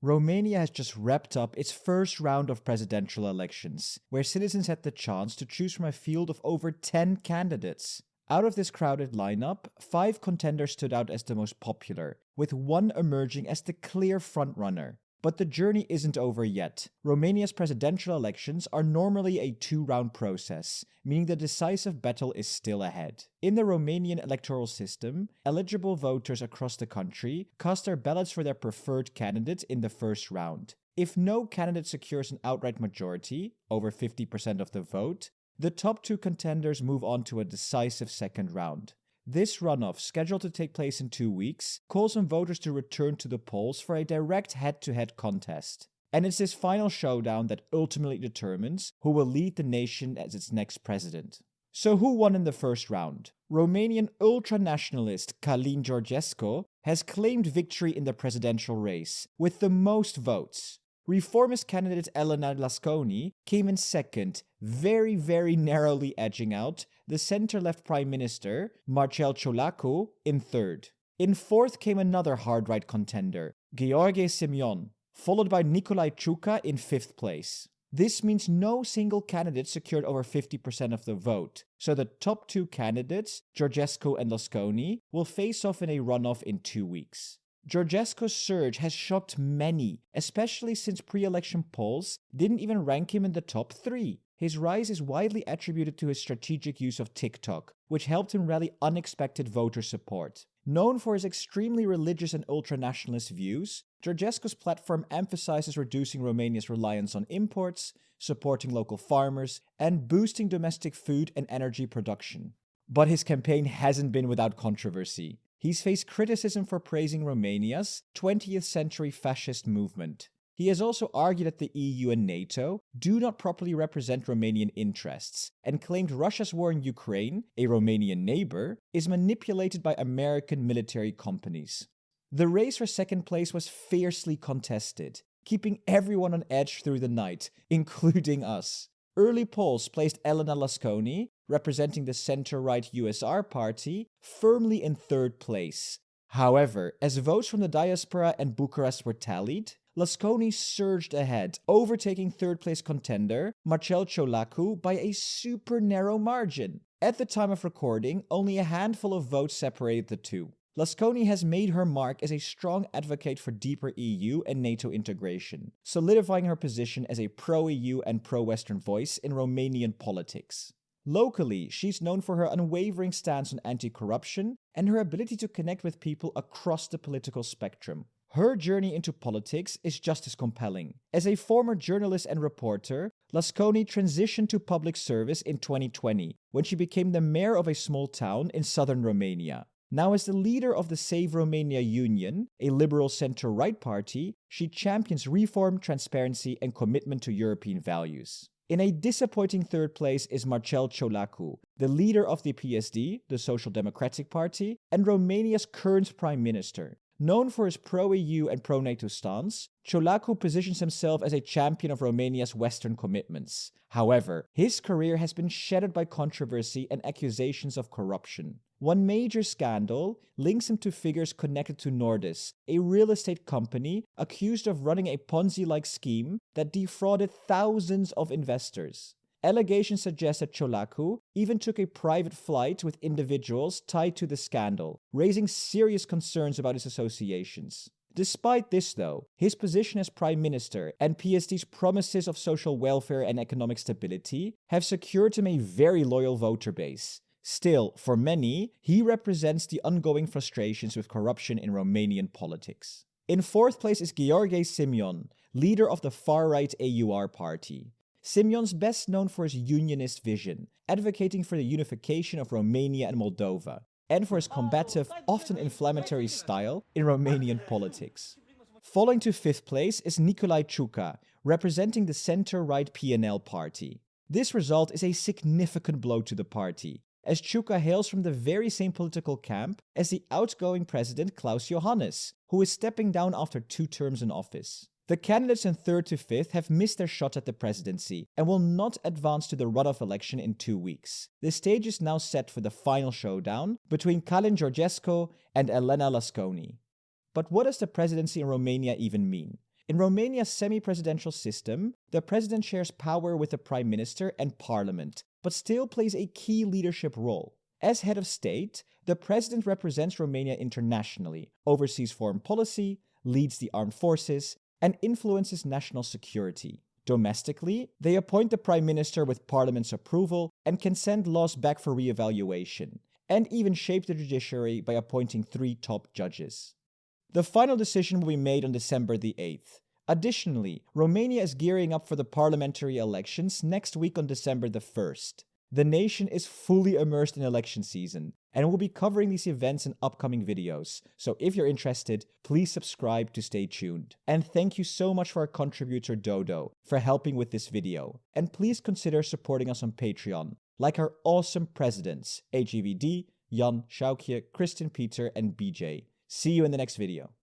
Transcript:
Romania has just wrapped up its first round of presidential elections, where citizens had the chance to choose from a field of over 10 candidates. Out of this crowded lineup, 5 contenders stood out as the most popular, with one emerging as the clear frontrunner. But the journey isn't over yet. Romania's presidential elections are normally a 2-round process, meaning the decisive battle is still ahead. In the Romanian electoral system, eligible voters across the country cast their ballots for their preferred candidate in the first round. If no candidate secures an outright majority, over 50% of the vote, the top 2 contenders move on to a decisive second round. This runoff, scheduled to take place in 2 weeks, calls on voters to return to the polls for a direct head-to-head contest. And it's this final showdown that ultimately determines who will lead the nation as its next president. So who won in the first round? Romanian ultra-nationalist Călin Georgescu has claimed victory in the presidential race, with the most votes. Reformist candidate Elena Lasconi came in second, very narrowly edging out the center-left Prime Minister, Marcel Ciolacu, in third. In fourth came another hard-right contender, Gheorghe Simion, followed by Nicolae Ciucă in fifth place. This means no single candidate secured over 50% of the vote, so the top 2 candidates, Georgescu and Lasconi, will face off in a runoff in 2 weeks. Georgescu's surge has shocked many, especially since pre-election polls didn't even rank him in the top 3. His rise is widely attributed to his strategic use of TikTok, which helped him rally unexpected voter support. Known for his extremely religious and ultra-nationalist views, Georgescu's platform emphasizes reducing Romania's reliance on imports, supporting local farmers, and boosting domestic food and energy production. But his campaign hasn't been without controversy. He's faced criticism for praising Romania's 20th century fascist movement. He has also argued that the EU and NATO do not properly represent Romanian interests, and claimed Russia's war in Ukraine, a Romanian neighbor, is manipulated by American military companies. The race for second place was fiercely contested, keeping everyone on edge through the night, including us. Early polls placed Elena Lasconi, representing the center-right USR party, firmly in third place. However, as votes from the diaspora and Bucharest were tallied, Lasconi surged ahead, overtaking third-place contender Marcel Ciolacu by a super narrow margin. At the time of recording, only a handful of votes separated the two. Lasconi has made her mark as a strong advocate for deeper EU and NATO integration, solidifying her position as a pro-EU and pro-Western voice in Romanian politics. Locally, she's known for her unwavering stance on anti-corruption and her ability to connect with people across the political spectrum. Her journey into politics is just as compelling. As a former journalist and reporter, Lasconi transitioned to public service in 2020, when she became the mayor of a small town in southern Romania. Now, as the leader of the Save Romania Union, a liberal center-right party, she champions reform, transparency, and commitment to European values. In a disappointing third place is Marcel Ciolacu, the leader of the PSD, the Social Democratic Party, and Romania's current prime minister. Known for his pro-EU and pro-NATO stance, Ciolacu positions himself as a champion of Romania's Western commitments. However, his career has been shattered by controversy and accusations of corruption. One major scandal links him to figures connected to Nordis, a real estate company accused of running a Ponzi-like scheme that defrauded thousands of investors. Allegations suggest that Ciolacu even took a private flight with individuals tied to the scandal, raising serious concerns about his associations. Despite this, though, his position as prime minister and PSD's promises of social welfare and economic stability have secured him a very loyal voter base. Still, for many, he represents the ongoing frustrations with corruption in Romanian politics. In fourth place is Gheorghe Simion, leader of the far-right AUR party. Simion's best known for his unionist vision, advocating for the unification of Romania and Moldova, and for his combative, often inflammatory style in Romanian politics. Falling to fifth place is Nicolae Ciucă, representing the center-right PNL party. This result is a significant blow to the party, as Ciucă hails from the very same political camp as the outgoing president Klaus Iohannis, who is stepping down after 2 terms in office. The candidates in third to fifth have missed their shot at the presidency and will not advance to the runoff election in 2 weeks. The stage is now set for the final showdown between Călin Georgescu and Elena Lasconi. But what does the presidency in Romania even mean? In Romania's semi-presidential system, the president shares power with the prime minister and parliament, but still plays a key leadership role. As head of state, the president represents Romania internationally, oversees foreign policy, leads the armed forces, and influences national security. Domestically, they appoint the prime minister with parliament's approval and can send laws back for re-evaluation, and even shape the judiciary by appointing 3 top judges. The final decision will be made on December the 8th. Additionally, Romania is gearing up for the parliamentary elections next week on December the 1st. The nation is fully immersed in election season, and we'll be covering these events in upcoming videos, so if you're interested, please subscribe to stay tuned. And thank you so much for our contributor Dodo for helping with this video, and please consider supporting us on Patreon, like our awesome presidents, AGVD, Jan, Sjoukje, Kristen Peter, and BJ. See you in the next video.